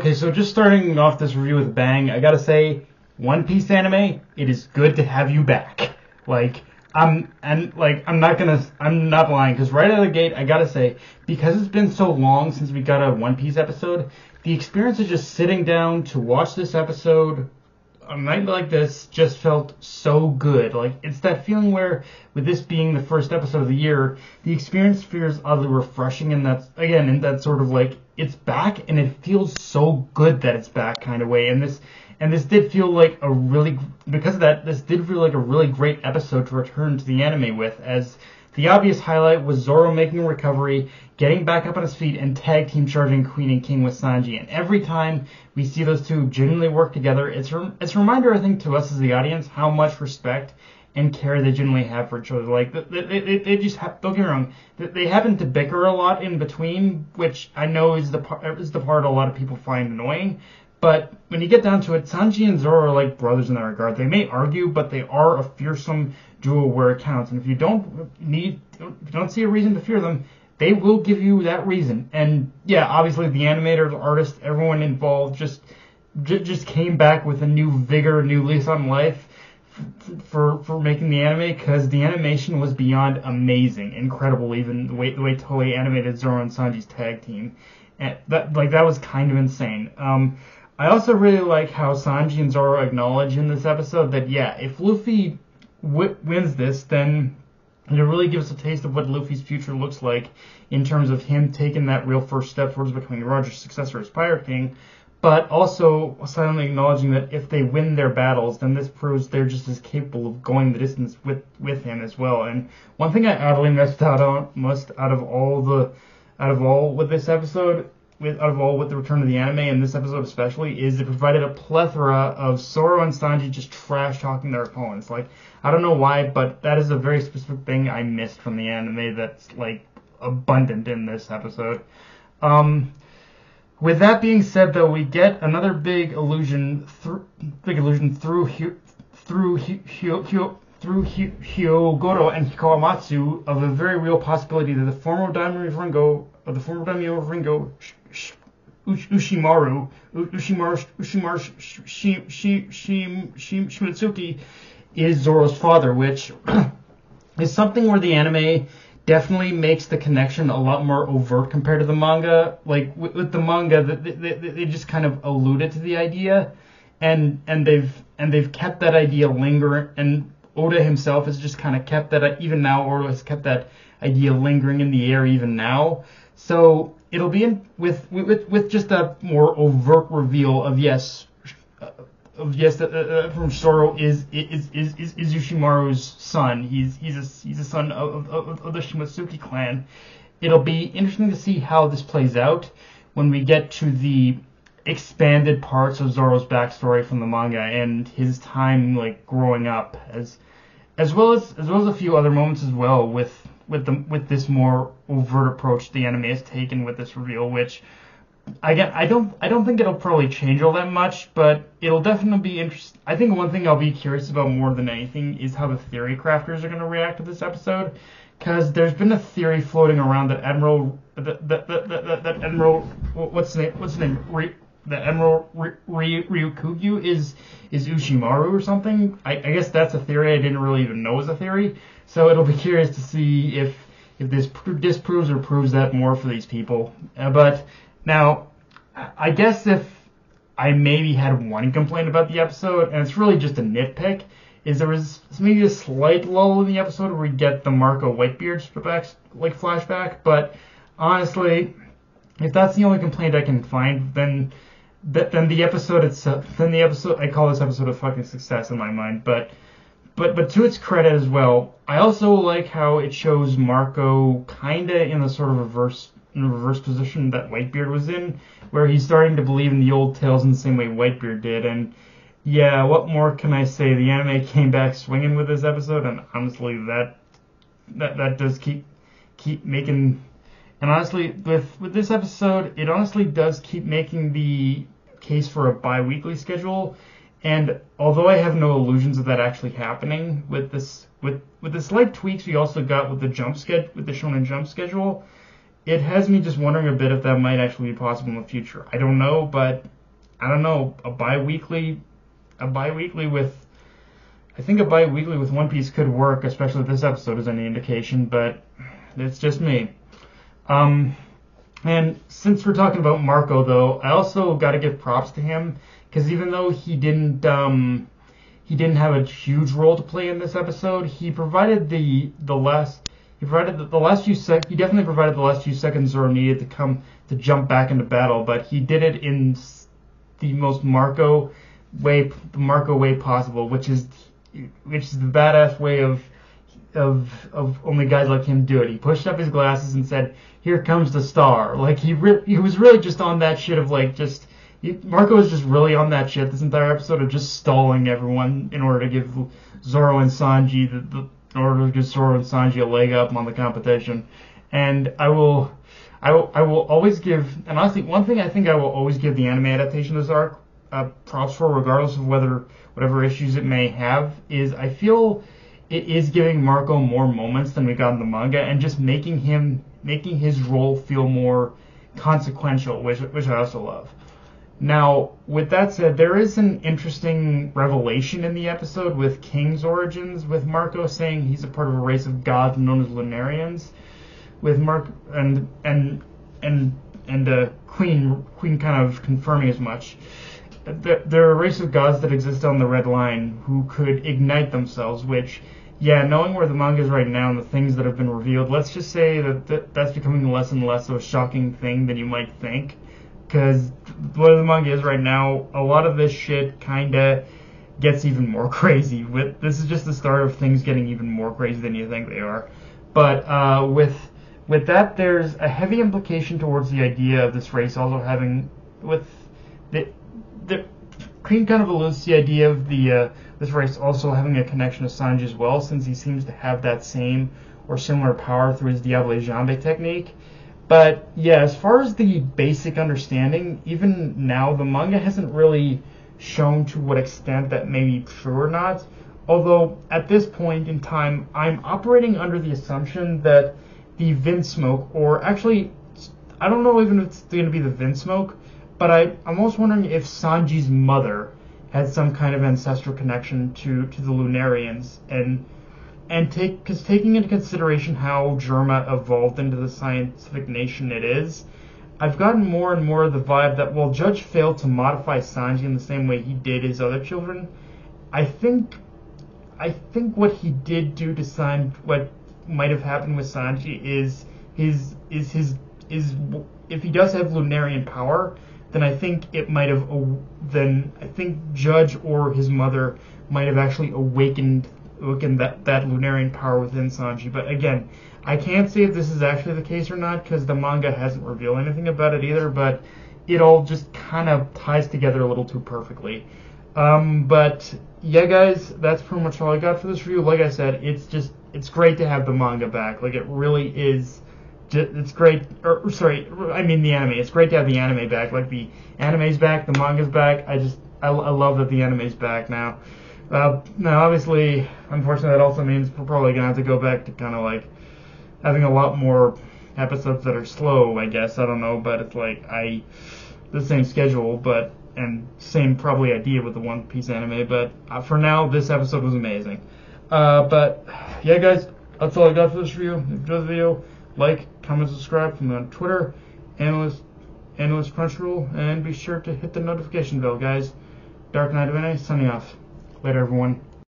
Okay, so just starting off this review with a bang, I gotta say, One Piece anime, it is good to have you back. I'm not lying, because right out of the gate, I gotta say, because it's been so long since we got a One Piece episode, the experience of just sitting down to watch this episode a night like this just felt so good. Like, it's that feeling where, with this being the first episode of the year, the experience feels oddly refreshing, and that's, again, in that sort of, like, it's back, and it feels so good that it's back kind of way, and this did feel like a really, because of that, this did feel like a really great episode to return to the anime with, as the obvious highlight was Zoro making a recovery, getting back up on his feet, and tag team charging Queen and King with Sanji. And every time we see those two genuinely work together, it's a reminder, I think, to us as the audience, how much respect and care they genuinely have for each other. Like, they just have, don't get me wrong, they happen to bicker a lot in between, which I know is the part a lot of people find annoying. But when you get down to it, Sanji and Zoro are like brothers in that regard. They may argue, but they are a fearsome duo where it counts. And if you don't see a reason to fear them, they will give you that reason. And yeah, obviously the animators, the artists, everyone involved just came back with a new vigor, a new lease on life for making the anime, because the animation was beyond amazing, incredible. Even the way Toei animated Zoro and Sanji's tag team, and that was kind of insane. I also really like how Sanji and Zoro acknowledge in this episode that, yeah, if Luffy wins this, then it really gives a taste of what Luffy's future looks like in terms of him taking that real first step towards becoming Roger's successor as Pirate King, but also silently acknowledging that if they win their battles, then this proves they're just as capable of going the distance with him as well. And one thing I oddly missed out on most out of all with this episode, with the return of the anime, and this episode especially, is it provided a plethora of Zoro and Sanji just trash talking their opponents. Like, I don't know why, but that is a very specific thing I missed from the anime that's, like, abundant in this episode. With that being said, though, we get another big illusion through Hyogoro and Hikawamatsu of a very real possibility that the former daimyo of Ringo, Ushimaru Shimatsuki, is Zoro's father, which is something where the anime definitely makes the connection a lot more overt compared to the manga. Like, with the manga, they just kind of alluded to the idea, and they've kept that idea lingering, and Oda himself has just kind of kept that, even now Oda has kept that idea lingering in the air even now. So it'll be with just a more overt reveal of from Zoro is Yoshimaru's son. He's a son of the Shimatsuki clan. It'll be interesting to see how this plays out when we get to the expanded parts of Zoro's backstory from the manga and his time, like, growing up, as well as a few other moments as well with this more overt approach the anime has taken with this reveal, which I don't think it'll probably change all that much, but it'll definitely be interesting. I think one thing I'll be curious about more than anything is how the theory crafters are going to react to this episode, because there's been a theory floating around that Admiral what's his name, that Admiral Ryukugyu is Ushimaru or something. I guess that's a theory I didn't really even know was a theory. So it'll be curious to see if this disproves or proves that more for these people. But now, I guess if I maybe had one complaint about the episode, and it's really just a nitpick, is there was maybe a slight lull in the episode where we get the Marco Whitebeard flashback. But honestly, if that's the only complaint I can find, then the episode itself, I call this episode a fucking success in my mind. But to its credit as well, I also like how it shows Marco kinda in the sort of reverse position that Whitebeard was in, where he's starting to believe in the old tales in the same way Whitebeard did. And yeah, what more can I say? The anime came back swinging with this episode, and honestly, that does keep making. And honestly, with this episode, it honestly does keep making the case for a bi-weekly schedule. And although I have no illusions of that actually happening, with the slight tweaks we also got with the Shonen Jump schedule, it has me just wondering a bit if that might actually be possible in the future. I don't know, but I don't know, a bi-weekly with, I think a bi-weekly with One Piece could work, especially if this episode is any indication, but it's just me. And since we're talking about Marco, though, I also got to give props to him, because even though he didn't have a huge role to play in this episode, he provided the last few he definitely provided the last few seconds Zoro needed to jump back into battle, but he did it in the most Marco way possible, which is the badass way of only guys like him do it. He pushed up his glasses and said, "Here comes the star." Like he was really just on that shit of like just. Marco was just really on that shit this entire episode of just stalling everyone in order to give Zoro and Sanji a leg up on the competition. And I will always give, and honestly, one thing I think I will always give the anime adaptation of this arc props for, regardless of whatever issues it may have, is I feel it is giving Marco more moments than we got in the manga, and just making his role feel more consequential, which I also love. Now, with that said, there is an interesting revelation in the episode with King's origins, with Marco saying he's a part of a race of gods known as Lunarians, with Mark and Queen kind of confirming as much. They're a race of gods that exist on the Red Line who could ignite themselves, which, yeah, knowing where the manga is right now and the things that have been revealed, let's just say that's becoming less and less of a shocking thing than you might think. Because what the manga is right now, a lot of this shit kinda gets even more crazy. This is just the start of things getting even more crazy than you think they are. But with that, there's a heavy implication towards the idea of this race also having, with the Queen kind of alludes to the idea of this race also having a connection to Sanji as well, since he seems to have that same or similar power through his Diable Jambe technique. But yeah, as far as the basic understanding, even now the manga hasn't really shown to what extent that may be true or not. Although at this point in time, I'm operating under the assumption that the Vinsmoke, or actually, I don't know even if it's going to be the Vinsmoke, but I'm almost wondering if Sanji's mother had some kind of ancestral connection to the Lunarians, because taking into consideration how Germa evolved into the scientific nation it is, I've gotten more and more of the vibe that while Judge failed to modify Sanji in the same way he did his other children, I think what he did do to Sanji, what might have happened with Sanji is if he does have Lunarian power, then I think Judge or his mother might have actually awakened that Lunarian power within Sanji. But again, I can't say if this is actually the case or not, because the manga hasn't revealed anything about it either, but it all just kind of ties together a little too perfectly. But yeah, guys, that's pretty much all I got for this review. Like I said, it's great to have the manga back. Like, it really is. It's great. I mean the anime. It's great to have the anime back. Like, the anime's back, the manga's back. I love that the anime's back now. Now, obviously, unfortunately, that also means we're probably going to have to go back to kind of like having a lot more episodes that are slow, I guess. I don't know, but it's like the same schedule, and same probably idea with the One Piece anime. But for now, this episode was amazing. But yeah, guys, that's all I got for this review. If you enjoyed the video, like, comment, subscribe. From me on Twitter, Analyst Crunchyroll, and be sure to hit the notification bell, guys. Dark Knight of NA, signing off. Later, everyone.